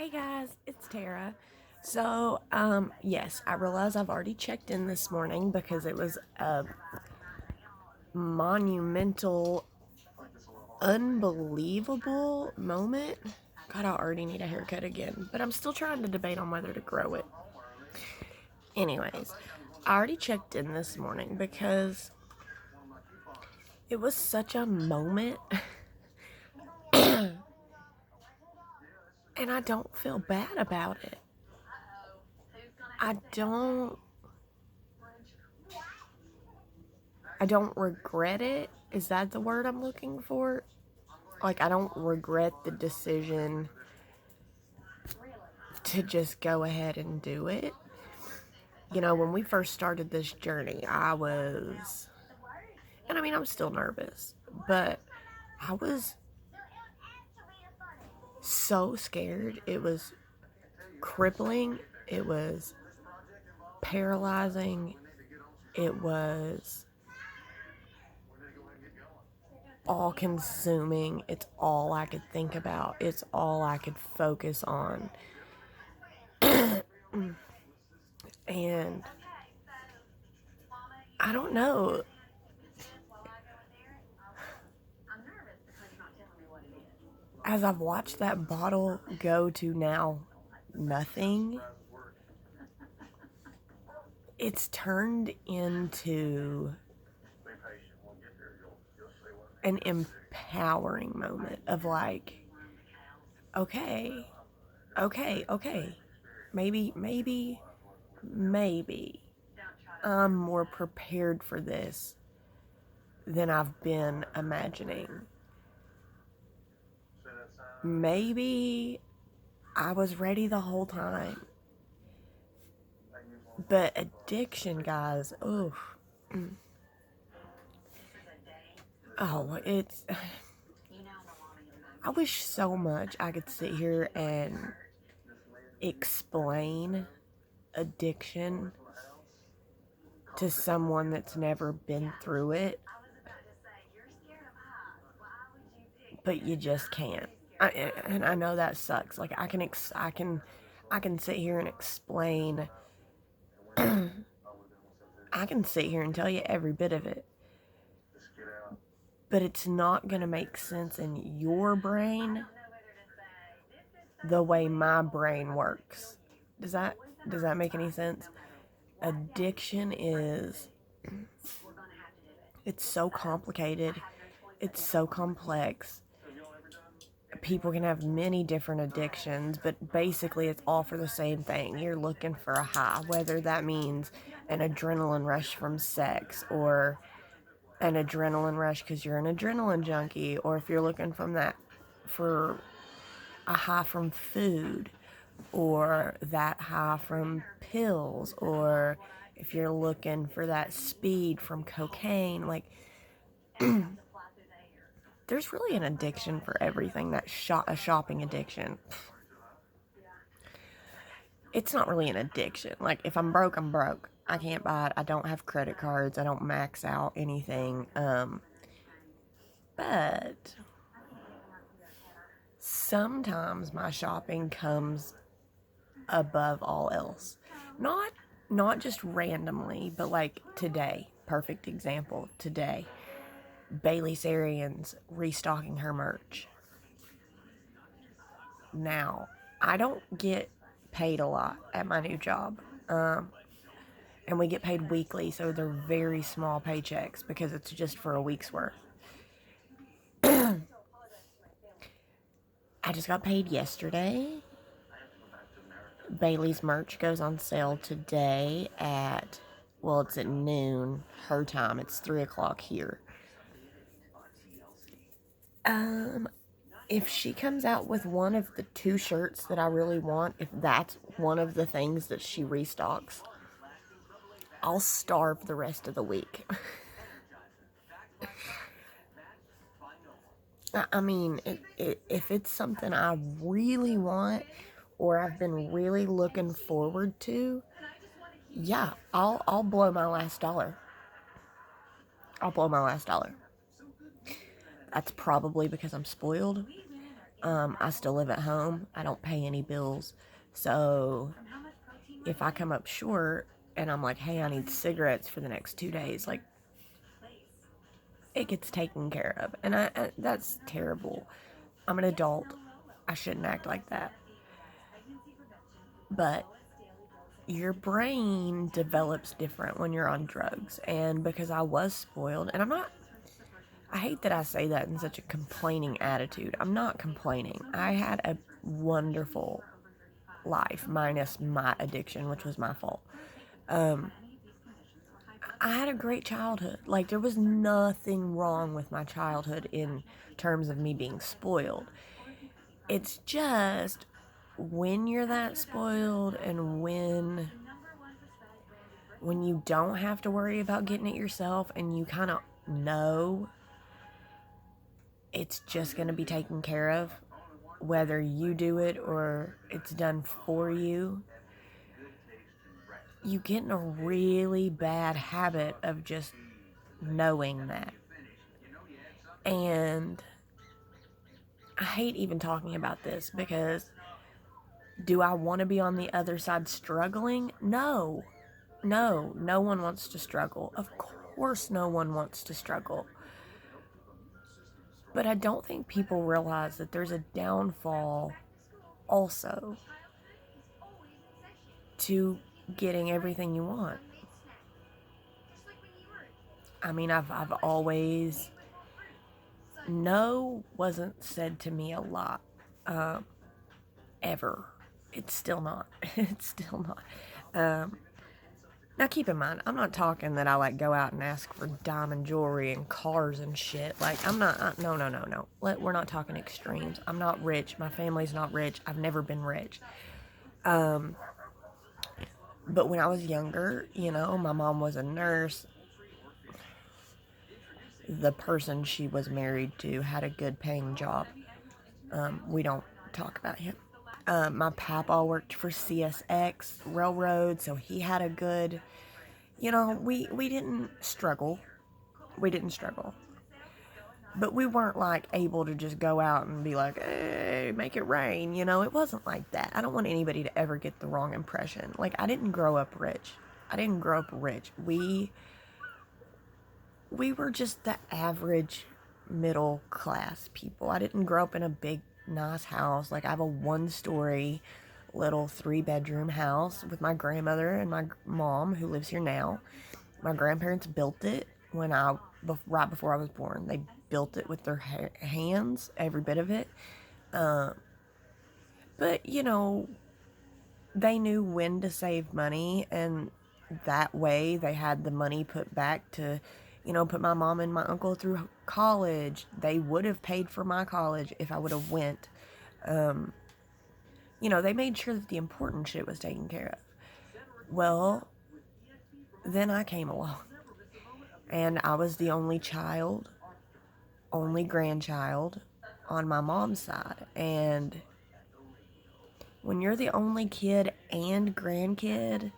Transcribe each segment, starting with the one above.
Hey guys, it's Tara. Yes, I realize I've already checked in this morning because it was a monumental, unbelievable moment. God, I already need a haircut again, but I'm still trying to debate on whether to grow it. Anyways, I already checked in this morning because it was such a moment, and I don't feel bad about it. I don't I don't regret it. Is that the word I'm looking for? Like, I don't regret the decision to just go ahead and do it. You know, when we first started this journey, and I mean, I'm still nervous, but I was so scared. It was crippling. It was paralyzing. It was all consuming. It's all I could think about. It's all I could focus on. And I don't know. As I've watched that bottle go to now nothing, it's turned into an empowering moment of like, okay, okay. Maybe I'm more prepared for this than I've been imagining. Maybe I was ready the whole time. But addiction, guys, oh, it's. I wish so much I could sit here and explain addiction to someone that's never been through it, but you just can't. And I know that sucks. Like I can sit here and explain. I can sit here and tell you every bit of it, but it's not gonna make sense in your brain the way my brain works. Does that make any sense? Addiction is, it's so complicated. It's so complex. People can have many different addictions, but basically it's all for the same thing. You're looking for a high, whether that means an adrenaline rush from sex or an adrenaline rush because you're an adrenaline junkie, or if you're looking from that for a high from food, or that high from pills, or if you're looking for that speed from cocaine. Like, there's really an addiction for everything. That a shopping addiction. It's not really an addiction. Like, if I'm broke, I'm broke. I can't buy it. I don't have credit cards. I don't max out anything. But sometimes my shopping comes above all else. Not just randomly, but like today. Perfect example. Today, Bailey Sarian's restocking her merch. Now, I don't get paid a lot at my new job. And we get paid weekly, so they're very small paychecks because it's just for a week's worth. I just got paid yesterday. Bailey's merch goes on sale today it's at noon her time. It's 3 o'clock here. If she comes out with one of the 2 shirts that I really want, if that's one of the things that she restocks, I'll starve the rest of the week. I mean, if it's something I really want or I've been really looking forward to, yeah, I'll blow my last dollar. I'll blow my last dollar. That's probably because I'm spoiled. I still live at home. I don't pay any bills. So if I come up short and I'm like, hey, I need cigarettes for the next 2 days, like, it gets taken care of. And that's terrible. I'm an adult. I shouldn't act like that. But your brain develops different when you're on drugs. And because I was spoiled, and I hate that I say that in such a complaining attitude. I'm not complaining. I had a wonderful life, minus my addiction, which was my fault. I had a great childhood. Like, there was nothing wrong with my childhood in terms of me being spoiled. It's just when you're that spoiled and when you don't have to worry about getting it yourself and you kind of know it's just going to be taken care of, whether you do it or it's done for you, you get in a really bad habit of just knowing that. And I hate even talking about this because do I want to be on the other side struggling? No. No one wants to struggle. Of course, no one wants to struggle. But I don't think people realize that there's a downfall also to getting everything you want. I mean, I've always, no wasn't said to me a lot, ever. It's still not. It's still not. Now keep in mind, I'm not talking that I like go out and ask for diamond jewelry and cars and shit. Like, I'm not, no. We're not talking extremes. I'm not rich. My family's not rich. I've never been rich. But when I was younger, my mom was a nurse. The person she was married to had a good paying job. We don't talk about him. My papa worked for CSX Railroad, so he had a good, we didn't struggle. We didn't struggle. But we weren't like able to just go out and be like, hey, make it rain. It wasn't like that. I don't want anybody to ever get the wrong impression. Like, I didn't grow up rich. We were just the average middle class people. I didn't grow up in a big, nice house. Like, I have a 1-story little 3-bedroom house with my grandmother and my mom, who lives here now. My grandparents built it right before I was born. They built it with their hands, every bit of it. But, they knew when to save money, and that way they had the money put back to, put my mom and my uncle through college. They would have paid for my college if I would have went. They made sure that the important shit was taken care of. Well, then I came along. And I was the only grandchild on my mom's side. And when you're the only kid and grandkid,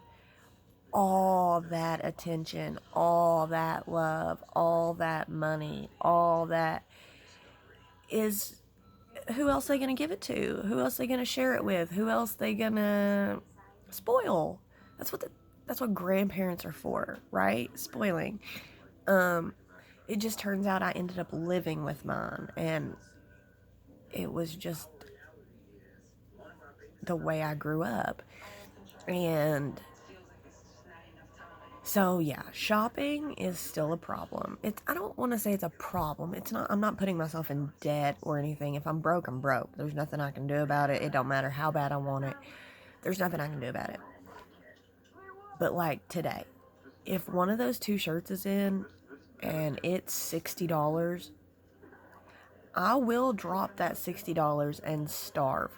all that attention, all that love, all that money, all that is, who else they gonna give it to? Who else they gonna share it with? Who else they gonna spoil? That's what grandparents are for, right? Spoiling. It just turns out I ended up living with mine, and it was just the way I grew up. And so, yeah, shopping is still a problem. I don't want to say it's a problem. It's not. I'm not putting myself in debt or anything. If I'm broke, I'm broke. There's nothing I can do about it. It don't matter how bad I want it. There's nothing I can do about it. But like today, if one of those 2 shirts is in and it's $60, I will drop that $60 and starve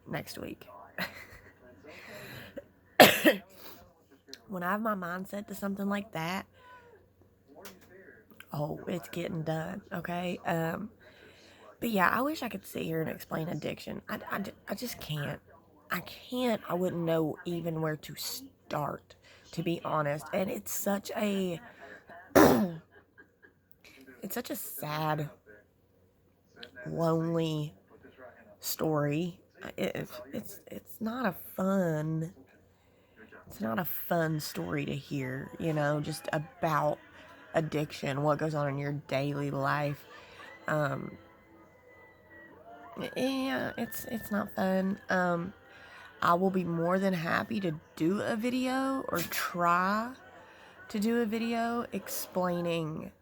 next week. When I have my mindset to something like that, it's getting done, okay? But yeah, I wish I could sit here and explain addiction. I just can't. I wouldn't know even where to start, to be honest. And it's such a it's such a sad, lonely story. It's not a fun story to hear, you know, just about addiction, what goes on in your daily life. Yeah, it's not fun. I will be more than happy to do a video or try to do a video explaining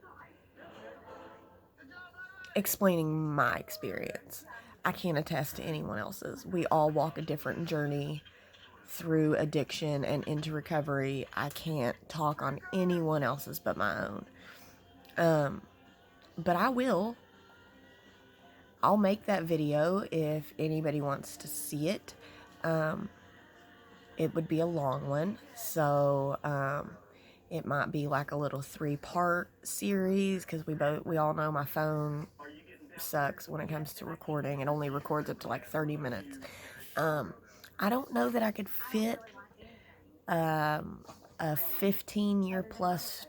my experience. I can't attest to anyone else's. We all walk a different journey through addiction and into recovery. I can't talk on anyone else's but my own. But I will. I'll make that video if anybody wants to see it. It would be a long one, so it might be like a little 3-part series, because we all know my phone sucks when it comes to recording. It only records up to like 30 minutes. I don't know that I could fit a 15-year plus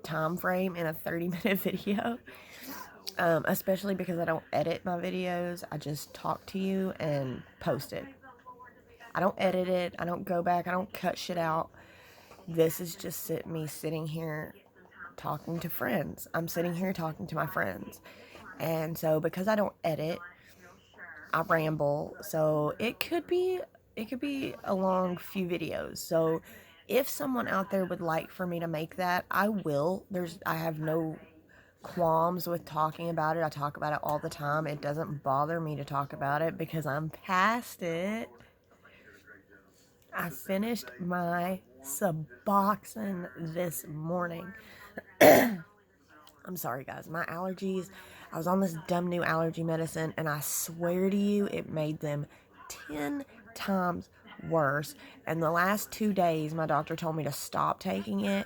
time frame in a 30-minute video, especially because I don't edit my videos. I just talk to you and post it. I don't edit it. I don't go back. I don't cut shit out. This is just me sitting here talking to friends. I'm sitting here talking to my friends. And so because I don't edit, I ramble. So it could be a long few videos. So if someone out there would like for me to make that, I will. I have no qualms with talking about it. I talk about it all the time. It doesn't bother me to talk about it because I'm past it. I finished my Suboxone this morning. I'm sorry, guys. My allergies, I was on this dumb new allergy medicine, and I swear to you, it made them 10 times worse. And the last 2 days, my doctor told me to stop taking it,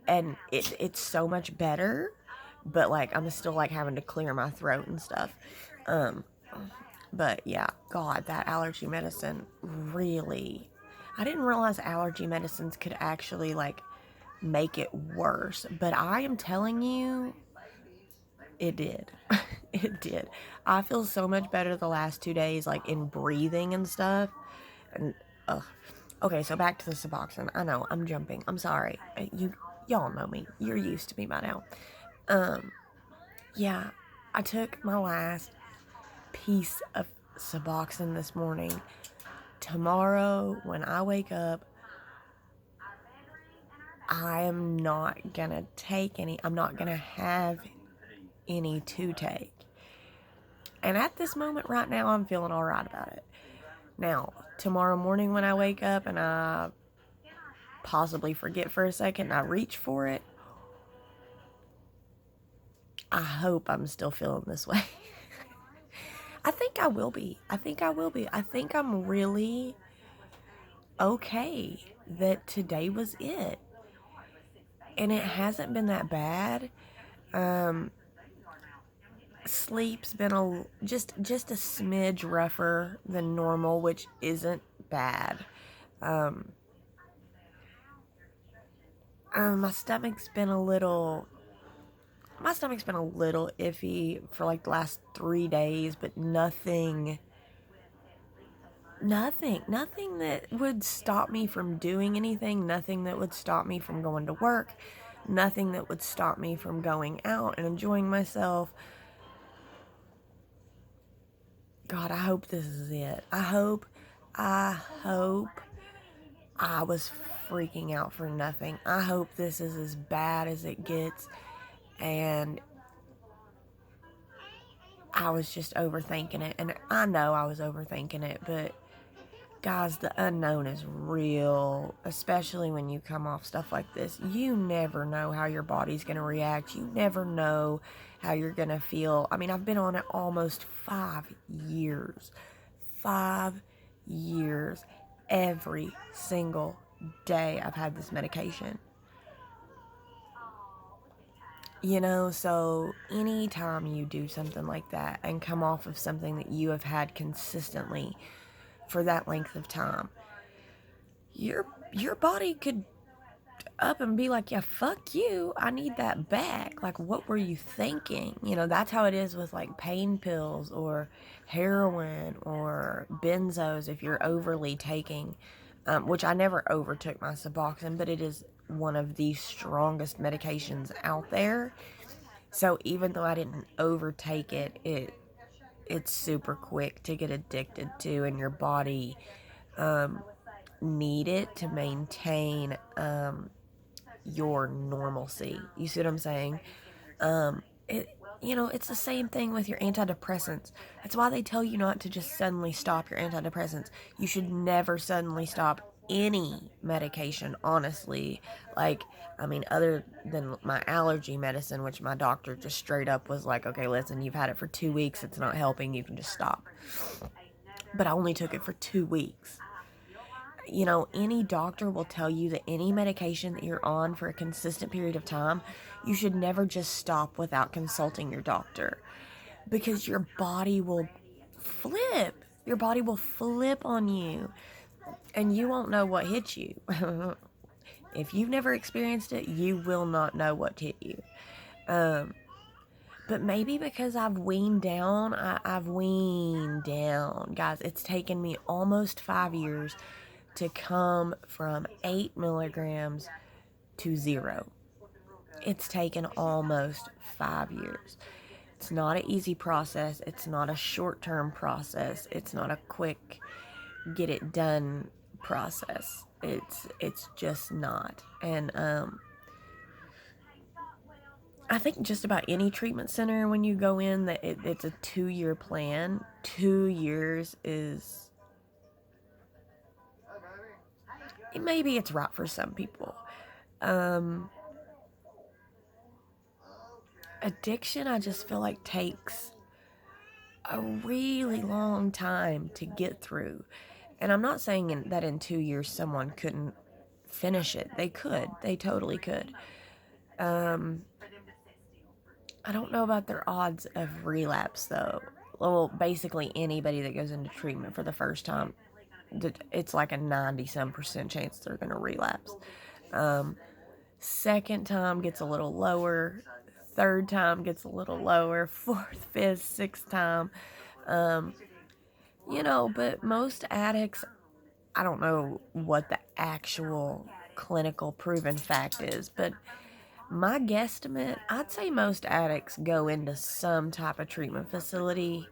and it's so much better, but, like, I'm still, like, having to clear my throat and stuff. But, yeah, God, that allergy medicine really... I didn't realize allergy medicines could actually, like, make it worse. But I am telling you, it did. It did. I feel so much better the last 2 days, like, in breathing and stuff. And, okay, so back to the Suboxone. I know, I'm jumping. I'm sorry. Y'all know me. You're used to me by now. Yeah, I took my last piece of Suboxone this morning. Tomorrow, when I wake up, I am not gonna take any. I'm not gonna have any to take. And at this moment right now, I'm feeling all right about it. Now, tomorrow morning when I wake up and I possibly forget for a second and I reach for it, I hope I'm still feeling this way. I think I will be. I think I'm really okay that today was it. And it hasn't been that bad. Sleep's been just a smidge rougher than normal, which isn't bad. My stomach's been a little iffy for like the last 3 days, but nothing that would stop me from doing anything, nothing that would stop me from going to work, nothing that would stop me from going out and enjoying myself. God, I hope this is it. I hope I was freaking out for nothing. I hope this is as bad as it gets, and I was just overthinking it. And I know I was overthinking it, but guys, the unknown is real, especially when you come off stuff like this. You never know how your body's going to react. You never know how you're going to feel. I mean, I've been on it almost 5 years. 5 years. Every single day I've had this medication. You know, so anytime you do something like that and come off of something that you have had consistently for that length of time, your body could up and be like, yeah, fuck you, I need that back. Like, what were you thinking? You know, that's how it is with like pain pills or heroin or benzos if you're overly taking, which I never overtook my Suboxone, but it is one of the strongest medications out there. So even though I didn't overtake it, it's super quick to get addicted to, and your body need it to maintain your normalcy. You see what I'm saying? It, you know, it's the same thing with your antidepressants. That's why they tell you not to just suddenly stop your antidepressants. You should never suddenly stop any medication, honestly. Like, I mean, other than my allergy medicine, which my doctor just straight up was like, okay, listen, you've had it for 2 weeks, it's not helping, you can just stop. But I only took it for 2 weeks. You know, any doctor will tell you that any medication that you're on for a consistent period of time, you should never just stop without consulting your doctor, because your body will flip. Your body will flip on you and you won't know what hit you. If you've never experienced it, you will not know what hit you. But maybe because I've weaned down, I've weaned down. Guys, it's taken me almost 5 years to come from 8 milligrams to 0. It's taken almost 5 years. It's not an easy process. It's not a short-term process. It's not a quick get it done process. It's just not. And I think just about any treatment center, when you go in, that it's a 2-year plan. 2 years is, maybe it's right for some people. Addiction, I just feel like takes a really long time to get through. And I'm not saying that in 2 years someone couldn't finish it. They could. They totally could. I don't know about their odds of relapse, though. Well, basically anybody that goes into treatment for the first time, it's like a 90-some% chance they're going to relapse. Second time gets a little lower. Third time gets a little lower. Fourth, fifth, sixth time. You know, but most addicts, I don't know what the actual clinical proven fact is, but my guesstimate, I'd say most addicts go into some type of treatment facility,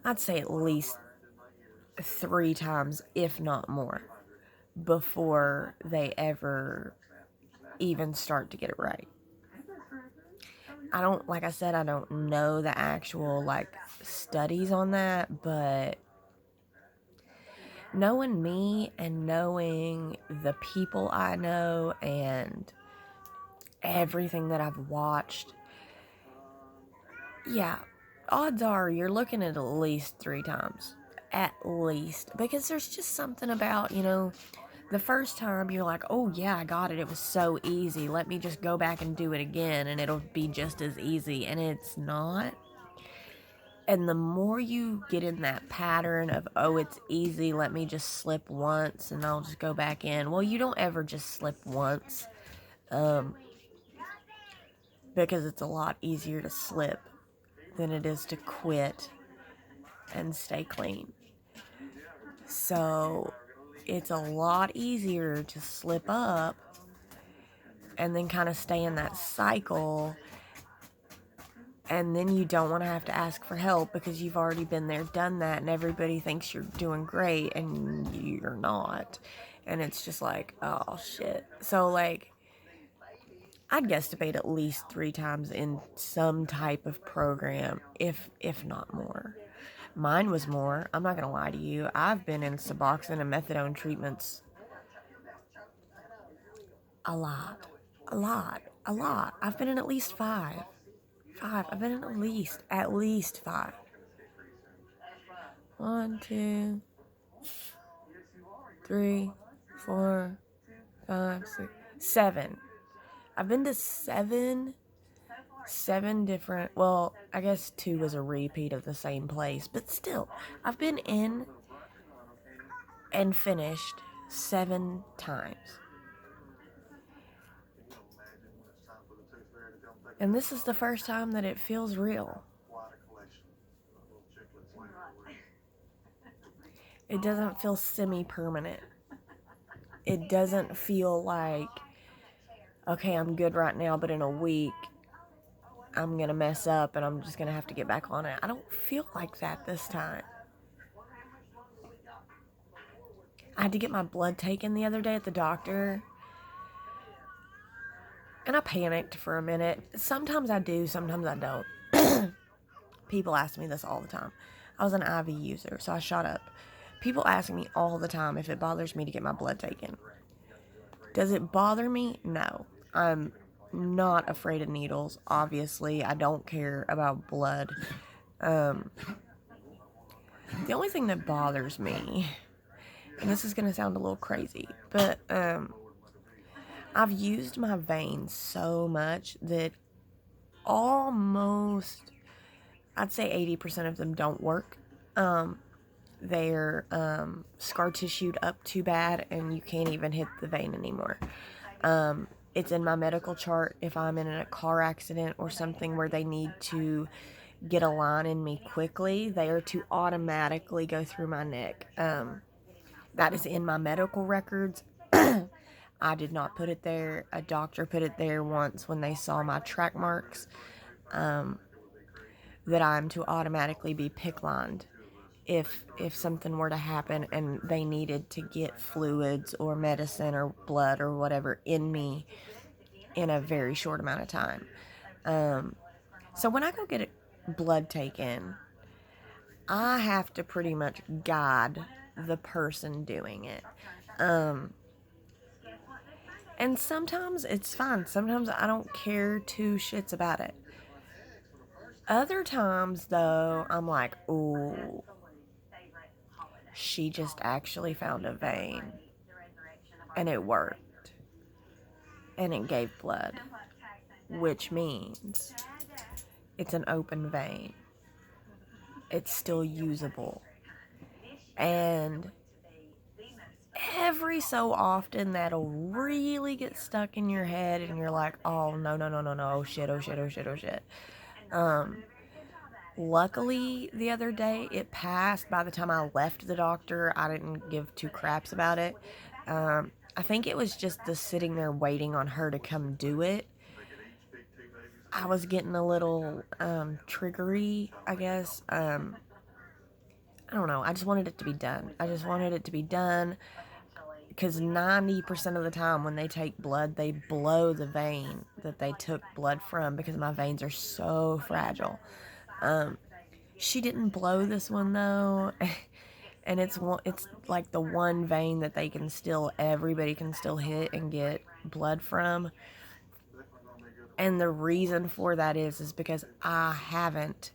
I'd say at least 3 times, if not more, before they ever even start to get it right. Like I said, I don't know the actual, like, studies on that, but knowing me and knowing the people I know and everything that I've watched, yeah, odds are you're looking at least 3 times. At least. Because there's just something about, you know, the first time you're like, oh yeah, I got it. It was so easy. Let me just go back and do it again and it'll be just as easy. And it's not. And the more you get in that pattern of, oh, it's easy, let me just slip once and I'll just go back in. Well, you don't ever just slip once. Because it's a lot easier to slip than it is to quit and stay clean. So it's a lot easier to slip up and then kind of stay in that cycle, and then you don't want to have to ask for help because you've already been there, done that, and everybody thinks you're doing great and you're not, and it's just like, oh shit. So like, I'd guesstimate at least 3 times in some type of program, if not more. Mine was more. I'm not gonna lie to you. I've been in Suboxone and methadone treatments a lot. I've been in at least 5. I've been in at least 5. 1, 2, 3, 4, 5, 6, 7. I've been to 7 different, well, I guess 2 was a repeat of the same place, but still, I've been in and finished 7 times. And this is the first time that it feels real. It doesn't feel semi-permanent. It doesn't feel like, okay, I'm good right now, but in a week, I'm going to mess up and I'm just going to have to get back on it. I don't feel like that this time. I had to get my blood taken the other day at the doctor. And I panicked for a minute. Sometimes I do, sometimes I don't. People ask me this all the time. I was an IV user, so I shut up. People ask me all the time if it bothers me to get my blood taken. Does it bother me? No. I'm not afraid of needles, obviously. I don't care about blood. The only thing that bothers me, and this is going to sound a little crazy, but I've used my veins so much that almost, I'd say 80% of them don't work. They're scar tissued up too bad and you can't even hit the vein anymore. It's in my medical chart if I'm in a car accident or something where they need to get a line in me quickly, they are to automatically go through my neck. That is in my medical records. I did not put it there. A doctor put it there once when they saw my track marks, that I'm to automatically be PICC lined if something were to happen and they needed to get fluids or medicine or blood or whatever in me in a very short amount of time. So when I go get blood taken, I have to pretty much guide the person doing it. And sometimes it's fine. Sometimes I don't care 2 shits about it. Other times, though, I'm like, ooh, she just actually found a vein. And it worked. And it gave blood. Which means it's an open vein. It's still usable. And every so often that'll really get stuck in your head and you're like, oh no, oh shit. Luckily the other day it passed. By the time I left the doctor, I didn't give 2 craps about it. I think it was just the sitting there waiting on her to come do it. I was getting a little triggery, I guess. I don't know. I just wanted it to be done. Because 90% of the time when they take blood, they blow the vein that they took blood from because my veins are so fragile. She didn't blow this one though. And it's like the one vein that everybody can still hit and get blood from. And the reason for that is because I haven't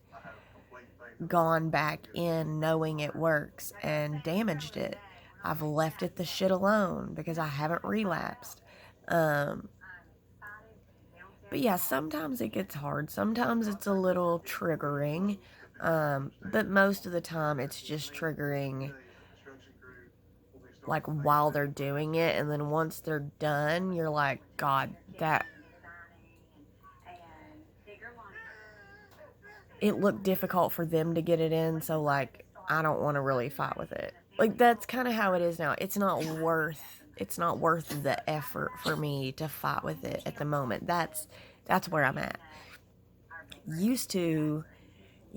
gone back in knowing it works and damaged it. I've left it the shit alone because I haven't relapsed. But yeah, sometimes it gets hard. Sometimes it's a little triggering. But most of the time it's just triggering like while they're doing it. And then once they're done, you're like, God, it looked difficult for them to get it in. So like, I don't want to really fight with it. Like, that's kind of how it is now. It's not worth the effort for me to fight with it at the moment. That's where I'm at. Used to,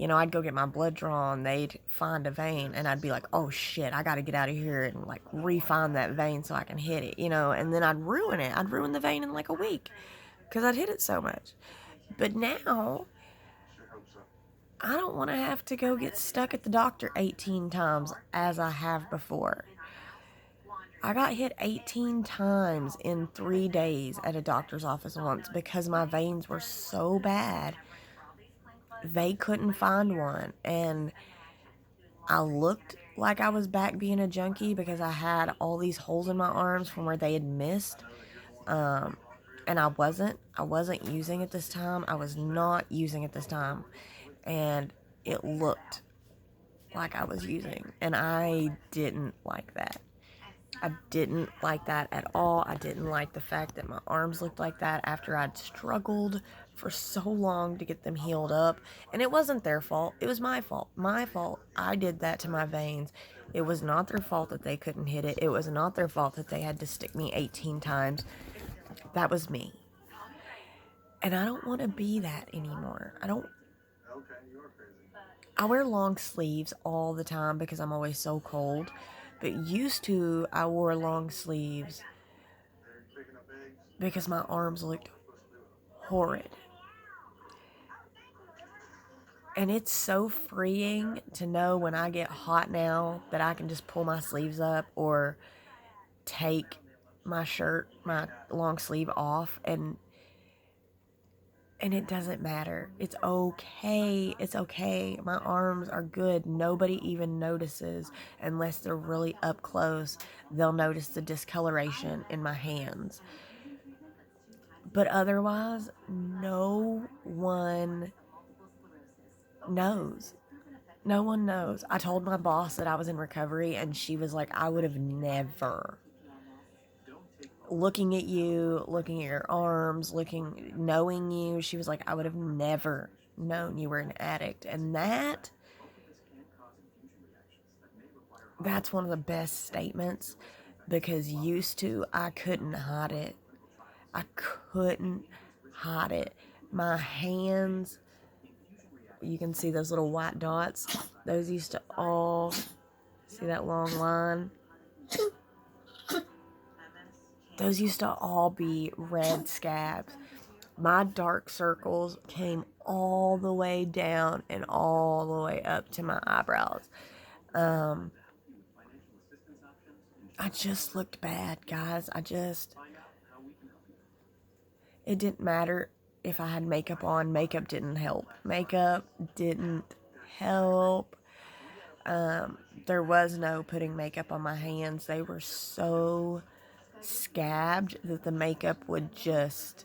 I'd go get my blood drawn, they'd find a vein, and I'd be like, oh shit, I gotta get out of here and like re-find that vein so I can hit it, and then I'd ruin it. I'd ruin the vein in like a week because I'd hit it so much. But now, I don't want to have to go get stuck at the doctor 18 times as I have before. I got hit 18 times in 3 days at a doctor's office once because my veins were so bad. They couldn't find one. And I looked like I was back being a junkie because I had all these holes in my arms from where they had missed. And I wasn't using it this time. I was not using it this time. And it looked like I was using. And I didn't like that. I didn't like that at all. I didn't like the fact that my arms looked like that after I'd struggled for so long to get them healed up. And it wasn't their fault. It was my fault. My fault. I did that to my veins. It was not their fault that they couldn't hit it. It was not their fault that they had to stick me 18 times. That was me. And I don't want to be that anymore. I wear long sleeves all the time because I'm always so cold. But used to, I wore long sleeves because my arms looked horrid. And it's so freeing to know when I get hot now that I can just pull my sleeves up or take my shirt, my long sleeve off, and it doesn't matter. It's okay. It's okay. My arms are good. Nobody even notices unless they're really up close. They'll notice the discoloration in my hands. But otherwise, no one knows. No one knows. I told my boss that I was in recovery, and she was like, I would have never. Looking at you, looking at your arms, knowing you, she was like, I would have never known you were an addict. And that's one of the best statements, because used to, I couldn't hide it. I couldn't hide it. My hands, you can see those little white dots. Those used to all, see that long line? Those used to all be red scabs. My dark circles came all the way down and all the way up to my eyebrows. I just looked bad, guys. It didn't matter if I had makeup on. Makeup didn't help. Makeup didn't help. There was no putting makeup on my hands. They were so scabbed that the makeup would just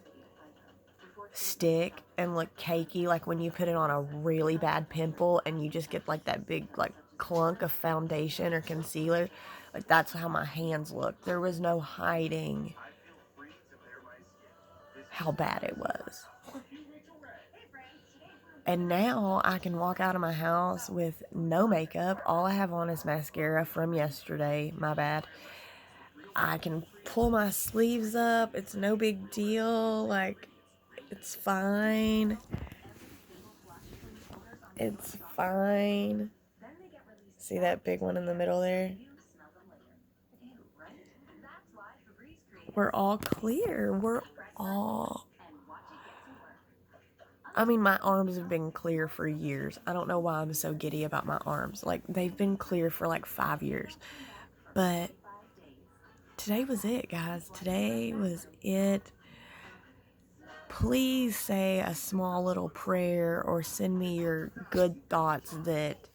stick and look cakey, like when you put it on a really bad pimple and you just get like that big like clunk of foundation or concealer. Like, that's how my hands looked. There was no hiding how bad it was. And now I can walk out of my house with no makeup. All I have on is mascara from yesterday. My bad. I can pull my sleeves up. It's no big deal. Like, it's fine. It's fine. See that big one in the middle there? We're all clear. I mean, my arms have been clear for years. I don't know why I'm so giddy about my arms. Like, they've been clear for like 5 years. But today was it, guys. Today was it. Please say a small little prayer or send me your good thoughts that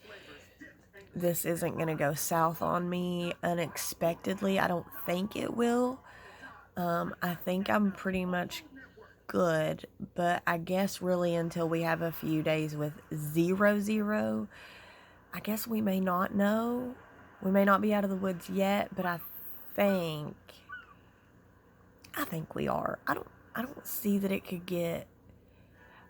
this isn't going to go south on me unexpectedly. I don't think it will. I think I'm pretty much good, but I guess really until we have a few days with 0-0, I guess we may not know. We may not be out of the woods yet, but I think we are. I don't see that it could get.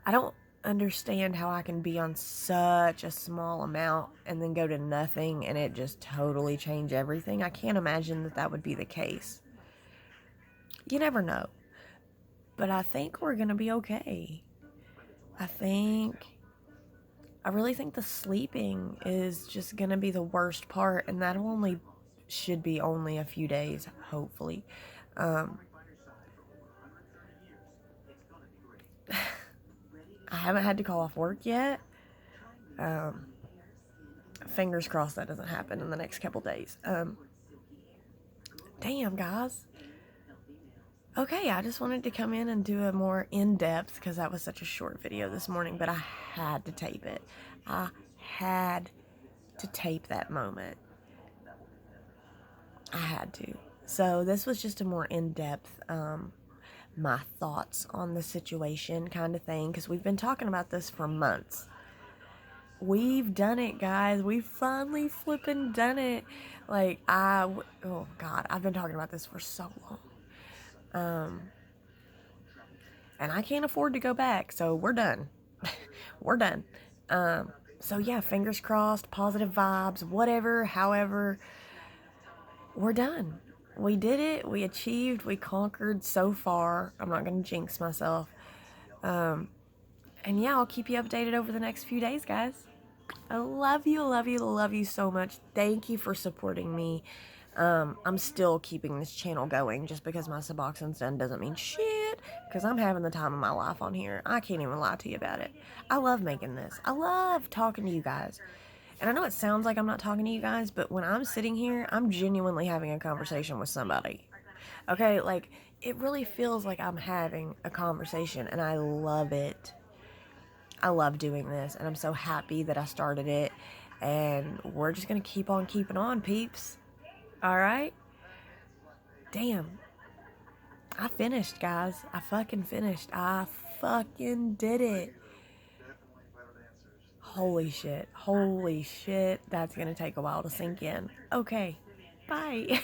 I don't understand how I can be on such a small amount and then go to nothing and it just totally change everything. I can't imagine that would be the case. You never know. But I think we're going to be okay. I really think the sleeping is just going to be the worst part, and that should be only a few days, hopefully. I haven't had to call off work yet. Fingers crossed that doesn't happen in the next couple days. Damn, guys. Okay, I just wanted to come in and do a more in-depth, because that was such a short video this morning, but I had to tape it. I had to tape that moment. I had to. So this was just a more in-depth, my thoughts on the situation kind of thing, because we've been talking about this for months. we've done it, guys. We've finally flipping done it. Like, oh God, I've been talking about this for so long. And I can't afford to go back, so we're done. We're done. So yeah, fingers crossed, positive vibes, whatever, however, we're done. We did it. We achieved. We conquered so far. I'm not going to jinx myself. And yeah, I'll keep you updated over the next few days, guys. I love you, love you, love you so much. Thank you for supporting me. I'm still keeping this channel going. Just because my Suboxone's done doesn't mean shit, because I'm having the time of my life on here. I can't even lie to you about it. I love making this. I love talking to you guys. And I know it sounds like I'm not talking to you guys, but when I'm sitting here, I'm genuinely having a conversation with somebody. Okay, like, it really feels like I'm having a conversation, and I love it. I love doing this, and I'm so happy that I started it, and we're just gonna keep on keeping on, peeps. Alright? Damn. I finished, guys. I fucking finished. I fucking did it. Holy shit. Holy shit. That's gonna take a while to sink in. Okay. Bye.